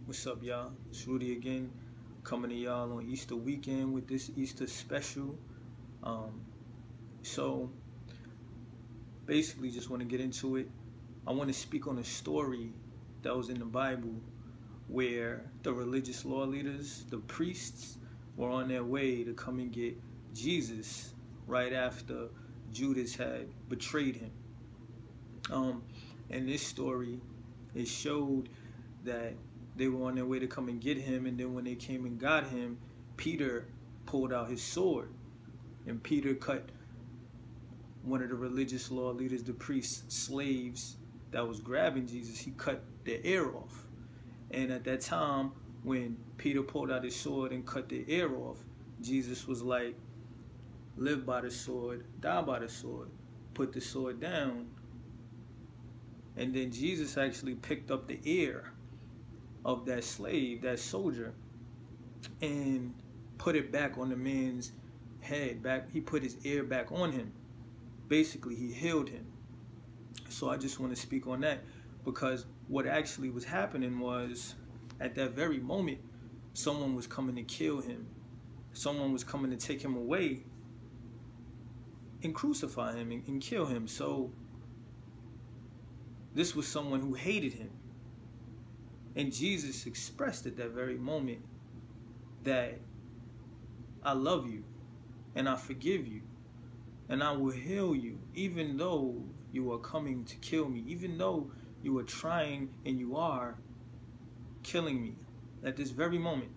What's up, y'all? It's Rudy again, coming to y'all on Easter weekend with this Easter special. Um, so basically, just want to get into it. I want to speak on a story that was in the Bible where the religious law leaders, the priests, were on their way to come and get Jesus right after Judas had betrayed him. And this story, it showed that they were on their way to come and get him, and then when they came and got him, Peter pulled out his sword, and Peter cut one of the religious law leaders, the priest's slaves that was grabbing Jesus. He cut their ear off. And at that time, when Peter pulled out his sword and cut their ear off, Jesus was like, live by the sword, die by the sword, put the sword down. And then Jesus actually picked up the ear of that slave, that soldier, and put it back on the man's head. He put his ear back on him. Basically, he healed him. So I just want to speak on that, because what actually was happening was, at that very moment, someone was coming to kill him. Someone was coming to take him away and crucify him and kill him. So this was someone who hated him. And Jesus expressed at that very moment that I love you and I forgive you and I will heal you, even though you are coming to kill me, even though you are trying and you are killing me at this very moment.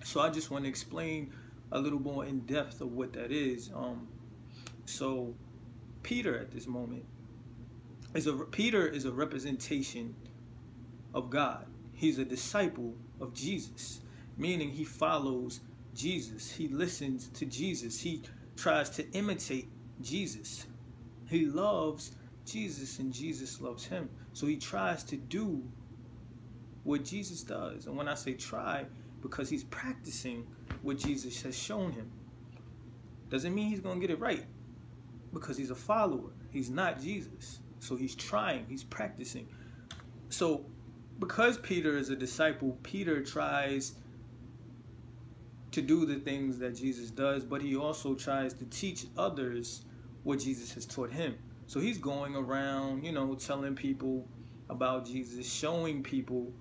So I just want to explain a little more in depth of what that is. So Peter at this moment Peter is a representation of God. He's a disciple of Jesus, meaning he follows Jesus. He listens to Jesus. He tries to imitate Jesus. He loves Jesus and Jesus loves him. So he tries to do what Jesus does. And when I say try, because he's practicing what Jesus has shown him. Doesn't mean he's going to get it right, because he's a follower. He's not Jesus. So he's trying, he's practicing. So because Peter is a disciple, Peter tries to do the things that Jesus does, but he also tries to teach others what Jesus has taught him. So he's going around, telling people about Jesus, showing people,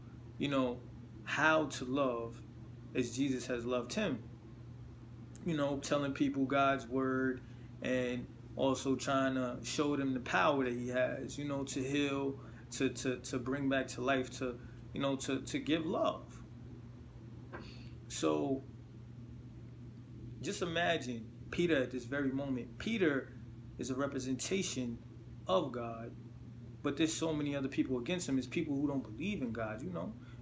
how to love as Jesus has loved him. Telling people God's word, and also trying to show them the power that he has, to heal, to bring back to life, to give love. So just imagine Peter at this very moment. Peter is a representation of God, but there's so many other people against him. It's people who don't believe in God,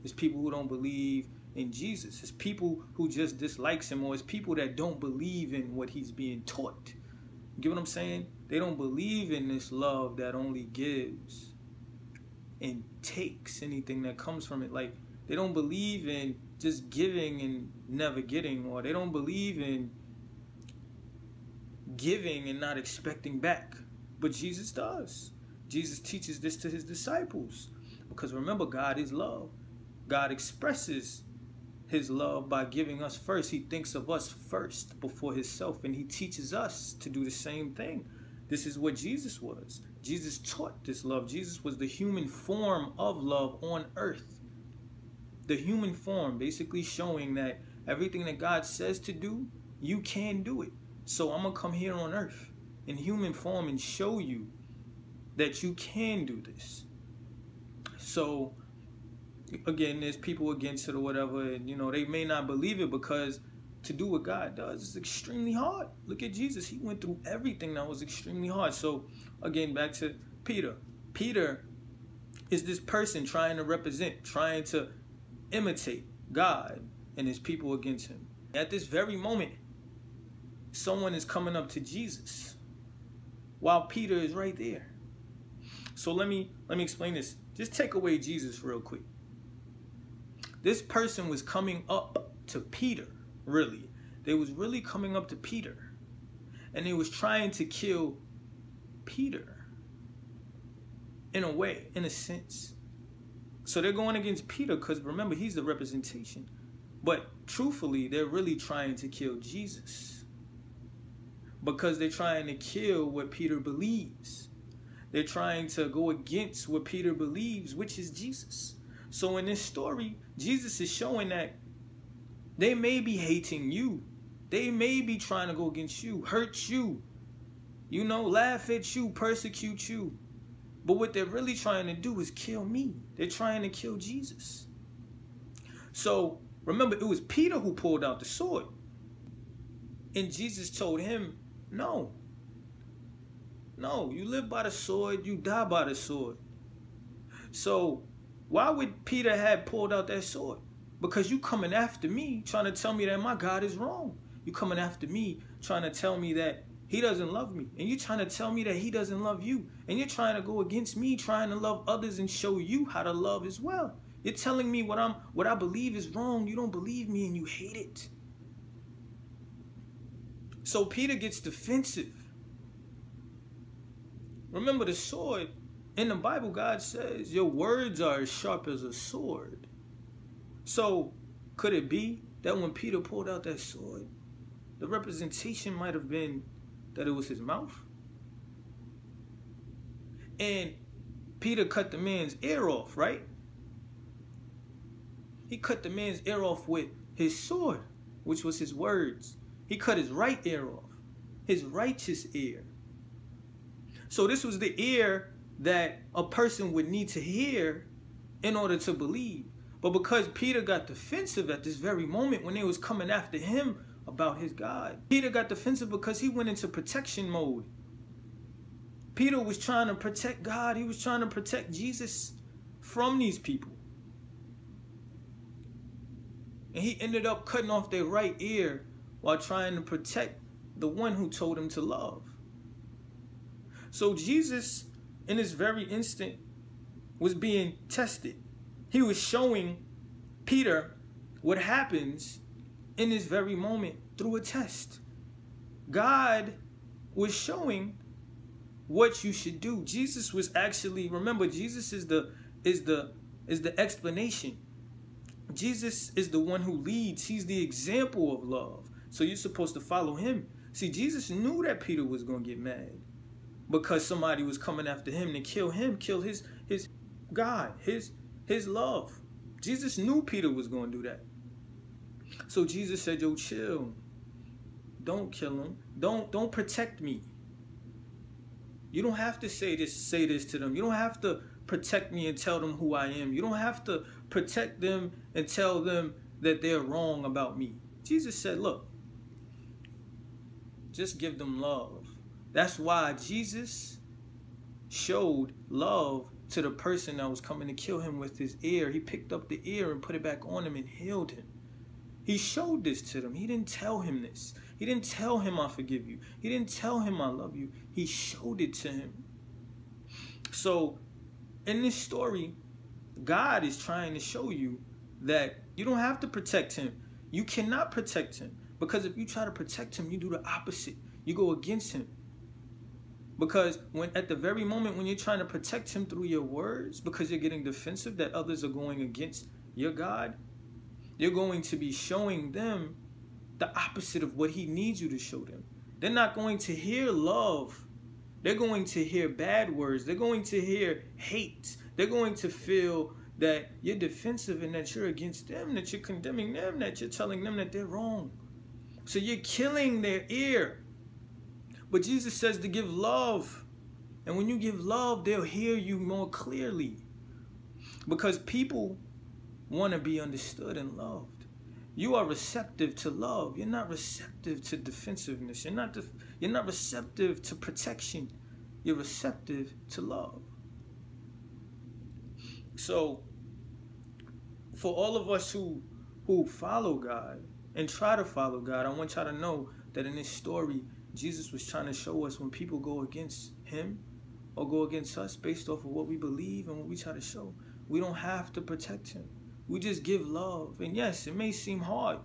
It's people who don't believe in Jesus. It's people who just dislikes him, or it's people that don't believe in what he's being taught. You get what I'm saying? They don't believe in this love that only gives and takes anything that comes from it. Like, they don't believe in just giving and never getting, or they don't believe in giving and not expecting back. But Jesus does. Jesus teaches this to his disciples, because remember, God is love. God expresses his love by giving us first. He thinks of us first before himself, and he teaches us to do the same thing. This is what Jesus was. Jesus taught this love. Jesus was the human form of love on earth. The human form, basically showing that everything that God says to do, you can do it. So I'm going to come here on earth in human form and show you that you can do this. So again, there's people against it or whatever, and they may not believe it, because to do what God does is extremely hard. Look at Jesus. He went through everything that was extremely hard. So again, back to Peter. Peter is this person trying to represent, trying to imitate God, and his people against him. At this very moment, someone is coming up to Jesus while Peter is right there. So let me explain this. Just take away Jesus real quick. This person was coming up to Peter, really. They was really coming up to Peter. And they was trying to kill Peter. In a way, in a sense. So they're going against Peter because, remember, he's the representation. But truthfully, they're really trying to kill Jesus, because they're trying to kill what Peter believes. They're trying to go against what Peter believes, which is Jesus. So in this story, Jesus is showing that they may be hating you. They may be trying to go against you, hurt you, you know, laugh at you, persecute you. But what they're really trying to do is kill me. They're trying to kill Jesus. So remember, it was Peter who pulled out the sword. And Jesus told him, no. No, you live by the sword, you die by the sword. So why would Peter have pulled out that sword? Because you coming after me, trying to tell me that my God is wrong. You coming after me, trying to tell me that he doesn't love me. And you're trying to tell me that he doesn't love you. And you're trying to go against me, trying to love others and show you how to love as well. You're telling me what I believe is wrong. You don't believe me and you hate it. So Peter gets defensive. Remember, the sword, in the Bible, God says, your words are as sharp as a sword. So could it be that when Peter pulled out that sword, the representation might have been that it was his mouth? And Peter cut the man's ear off, right? He cut the man's ear off with his sword, which was his words. He cut his right ear off, his righteous ear. So this was the ear that a person would need to hear in order to believe. But because Peter got defensive at this very moment when they was coming after him about his God, Peter got defensive because he went into protection mode. Peter was trying to protect God. He was trying to protect Jesus from these people. And he ended up cutting off their right ear while trying to protect the one who told him to love. So Jesus, in this very instant, was being tested. He was showing Peter what happens in this very moment through a test. God was showing what you should do. Jesus was actually, remember, Jesus is the explanation. Jesus is the one who leads. He's the example of love. So you're supposed to follow him. See, Jesus knew that Peter was going to get mad because somebody was coming after him to kill him, kill his God, his love. Jesus knew Peter was going to do that. So Jesus said, yo, chill. Don't kill him. Don't protect me. You don't have to say this to them. You don't have to protect me and tell them who I am. You don't have to protect them and tell them that they're wrong about me. Jesus said, look, just give them love. That's why Jesus showed love to the person that was coming to kill him with his ear. He picked up the ear and put it back on him and healed him. He showed this to them. He didn't tell him this. He didn't tell him I forgive you. He didn't tell him I love you. He showed it to him. So in this story, God is trying to show you that you don't have to protect him. You cannot protect him. Because if you try to protect him, you do the opposite. You go against him. Because at the very moment when you're trying to protect him through your words, because you're getting defensive that others are going against your God, you're going to be showing them the opposite of what he needs you to show them. They're not going to hear love. They're going to hear bad words. They're going to hear hate. They're going to feel that you're defensive and that you're against them, that you're condemning them, that you're telling them that they're wrong. So you're killing their ear. But Jesus says to give love. And when you give love, they'll hear you more clearly. Because people want to be understood and loved. You are receptive to love. You're not receptive to defensiveness. You're not receptive to protection. You're receptive to love. So for all of us who follow God and try to follow God, I want y'all to know that in this story, Jesus was trying to show us when people go against him or go against us based off of what we believe and what we try to show, we don't have to protect him. We just give love. And yes, it may seem hard.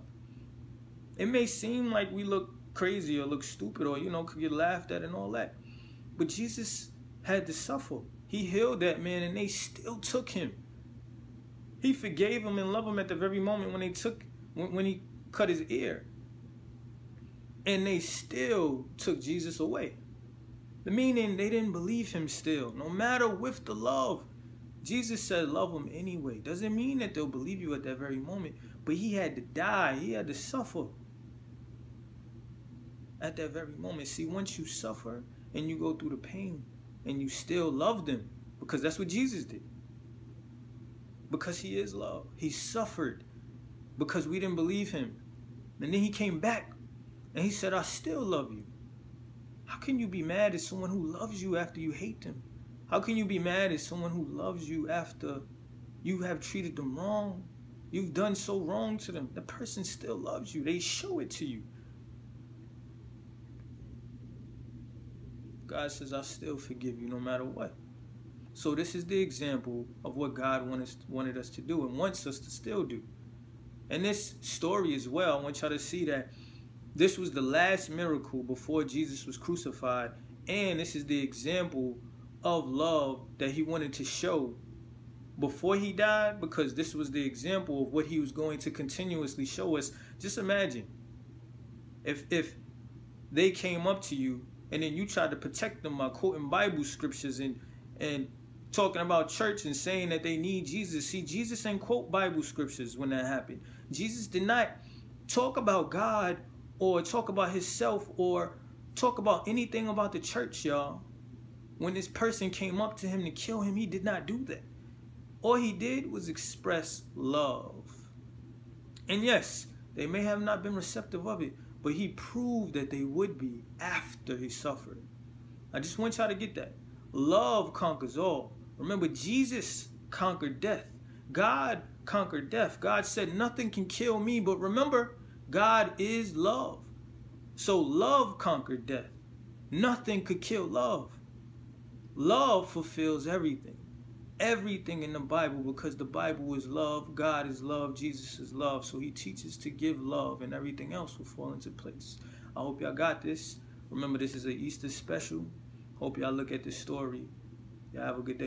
It may seem like we look crazy or look stupid or, could get laughed at and all that. But Jesus had to suffer. He healed that man and they still took him. He forgave him and loved him at the very moment when he cut his ear. And they still took Jesus away. The meaning, they didn't believe him still. No matter with the love. Jesus said love them anyway. Doesn't mean that they'll believe you at that very moment. But he had to die. He had to suffer at that very moment. See, once you suffer and you go through the pain and you still love them, because that's what Jesus did. Because he is love. He suffered because we didn't believe him. And then he came back and he said, I still love you. How can you be mad at someone who loves you after you hate them? How can you be mad at someone who loves you after you have treated them wrong? You've done so wrong to them. The person still loves you. They show it to you. God says, I still forgive you no matter what. So this is the example of what God wanted us to do and wants us to still do. And this story as well, I want y'all to see that this was the last miracle before Jesus was crucified. And this is the example of love that he wanted to show before he died, because this was the example of what he was going to continuously show us. Just imagine if they came up to you and then you tried to protect them by quoting Bible scriptures and talking about church and saying that they need Jesus. See, Jesus didn't quote Bible scriptures when that happened. Jesus did not talk about God or talk about himself or talk about anything about the church, y'all. When this person came up to him to kill him, he did not do that. All he did was express love. And yes, they may have not been receptive of it, but he proved that they would be after he suffered. I just want y'all to get that. Love conquers all. Remember, Jesus conquered death. God conquered death. God said, nothing can kill me. But remember, God is love. So love conquered death. Nothing could kill love. Love fulfills everything. Everything in the Bible, because the Bible is love, God is love, Jesus is love. So he teaches to give love and everything else will fall into place. I hope y'all got this. Remember, this is an Easter special. Hope y'all look at this story. Y'all have a good day.